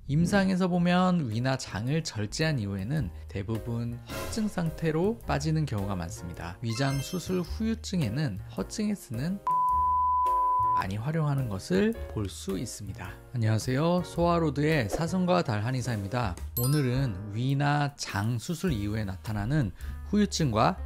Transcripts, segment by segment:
임상에서 보면 위나 장을 절제한 이후에는 대부분 허증 상태로 빠지는 경우가 많습니다. 위장 수술 후유증에는 허증에 쓰는 많이 활용하는 것을 볼 수 있습니다. 안녕하세요. 소아로드의 사슴과 달 한의사입니다. 오늘은 위나 장 수술 이후에 나타나는 후유증과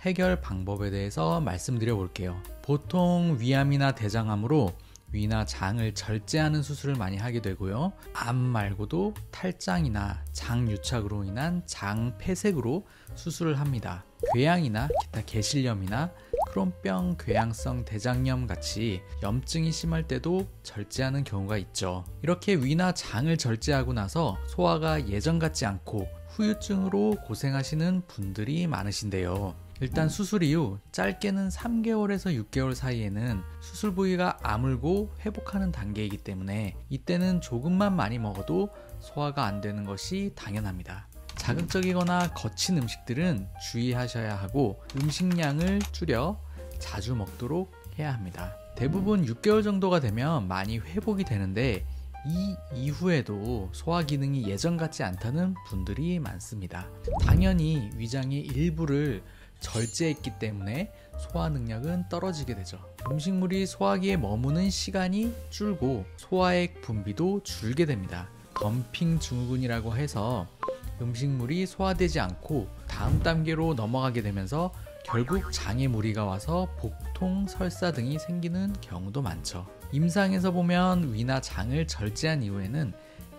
해결 방법에 대해서 말씀드려 볼게요. 보통 위암이나 대장암으로 위나 장을 절제하는 수술을 많이 하게 되고요. 암 말고도 탈장이나 장 유착으로 인한 장 폐색으로 수술을 합니다. 궤양이나 기타 개실염이나 크론병 궤양성 대장염 같이 염증이 심할 때도 절제하는 경우가 있죠. 이렇게 위나 장을 절제하고 나서 소화가 예전 같지 않고 후유증으로 고생하시는 분들이 많으신데요. 일단 수술 이후 짧게는 3개월에서 6개월 사이에는 수술 부위가 아물고 회복하는 단계이기 때문에 이때는 조금만 많이 먹어도 소화가 안 되는 것이 당연합니다. 자극적이거나 거친 음식들은 주의하셔야 하고 음식량을 줄여 자주 먹도록 해야 합니다. 대부분 6개월 정도가 되면 많이 회복이 되는데 이 이후에도 소화 기능이 예전 같지 않다는 분들이 많습니다. 당연히 위장의 일부를 절제했기 때문에 소화 능력은 떨어지게 되죠. 음식물이 소화기에 머무는 시간이 줄고 소화액 분비도 줄게 됩니다. 덤핑 증후군이라고 해서 음식물이 소화되지 않고 다음 단계로 넘어가게 되면서 결국 장에 무리가 와서 복통, 설사 등이 생기는 경우도 많죠. 임상에서 보면 위나 장을 절제한 이후에는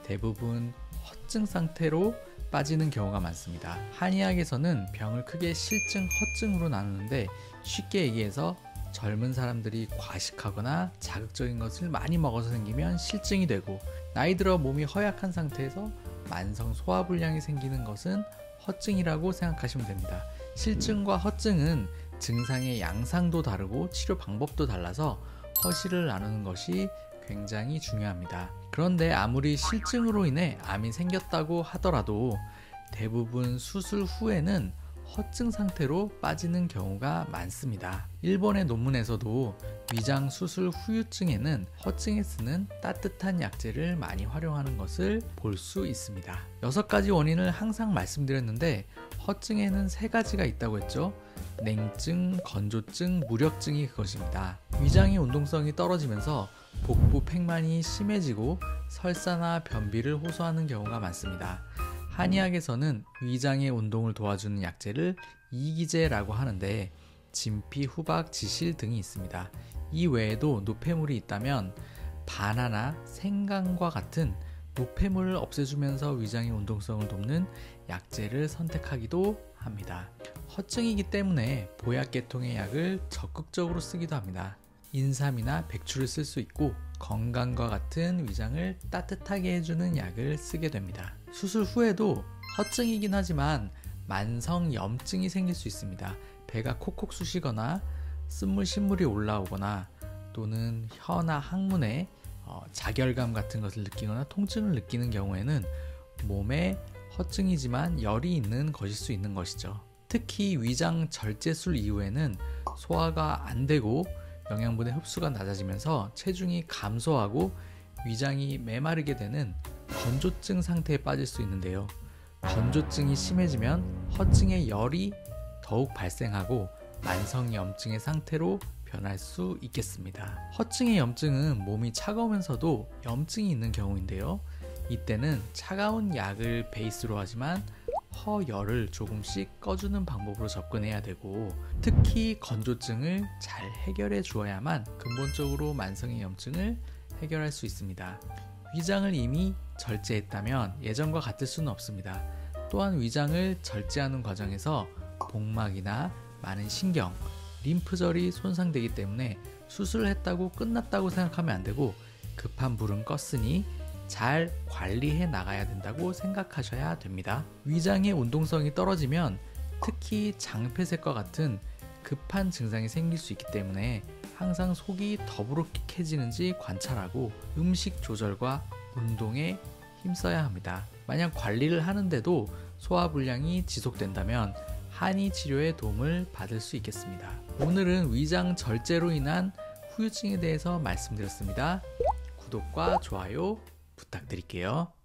대부분 허증 상태로 빠지는 경우가 많습니다. 한의학에서는 병을 크게 실증, 허증으로 나누는데 쉽게 얘기해서 젊은 사람들이 과식하거나 자극적인 것을 많이 먹어서 생기면 실증이 되고 나이 들어 몸이 허약한 상태에서 만성 소화불량이 생기는 것은 허증이라고 생각하시면 됩니다. 실증과 허증은 증상의 양상도 다르고 치료 방법도 달라서 허실을 나누는 것이 굉장히 중요합니다. 그런데 아무리 실증으로 인해 암이 생겼다고 하더라도 대부분 수술 후에는 허증 상태로 빠지는 경우가 많습니다. 일본의 논문에서도 위장 수술 후유증에는 허증에 쓰는 따뜻한 약재를 많이 활용하는 것을 볼 수 있습니다. 6가지 원인을 항상 말씀드렸는데 허증에는 3가지가 있다고 했죠. 냉증, 건조증, 무력증이 그것입니다. 위장의 운동성이 떨어지면서 복부 팽만이 심해지고 설사나 변비를 호소하는 경우가 많습니다. 한의학에서는 위장의 운동을 도와주는 약재를 이기제라고 하는데 진피, 후박, 지실 등이 있습니다. 이 외에도 노폐물이 있다면 바나나, 생강과 같은 노폐물을 없애주면서 위장의 운동성을 돕는 약재를 선택하기도 합니다. 허증이기 때문에 보약계통의 약을 적극적으로 쓰기도 합니다. 인삼이나 백추를 쓸 수 있고 건강과 같은 위장을 따뜻하게 해주는 약을 쓰게 됩니다. 수술 후에도 허증이긴 하지만 만성 염증이 생길 수 있습니다. 배가 콕콕 쑤시거나 쓴물 신물이 올라오거나 또는 혀나 항문에 자결감 같은 것을 느끼거나 통증을 느끼는 경우에는 몸에 허증이지만 열이 있는 것일 수 있는 것이죠. 특히 위장 절제술 이후에는 소화가 안 되고 영양분의 흡수가 낮아지면서 체중이 감소하고 위장이 메마르게 되는 건조증 상태에 빠질 수 있는데요. 건조증이 심해지면 허증의 열이 더욱 발생하고 만성 염증의 상태로 변할 수 있겠습니다. 허증의 염증은 몸이 차가우면서도 염증이 있는 경우인데요. 이때는 차가운 약을 베이스로 하지만 허열을 조금씩 꺼주는 방법으로 접근해야 되고 특히 건조증을 잘 해결해 주어야만 근본적으로 만성의 염증을 해결할 수 있습니다. 위장을 이미 절제했다면 예전과 같을 수는 없습니다. 또한 위장을 절제하는 과정에서 복막이나 많은 신경, 림프절이 손상되기 때문에 수술을 했다고 끝났다고 생각하면 안 되고 급한 불은 껐으니 잘 관리해 나가야 된다고 생각하셔야 됩니다. 위장의 운동성이 떨어지면 특히 장폐색과 같은 급한 증상이 생길 수 있기 때문에 항상 속이 더부룩해지는지 관찰하고 음식 조절과 운동에 힘써야 합니다. 만약 관리를 하는데도 소화불량이 지속된다면 한의 치료의 도움을 받을 수 있겠습니다. 오늘은 위장 절제로 인한 후유증에 대해서 말씀드렸습니다. 구독과 좋아요 부탁드릴게요.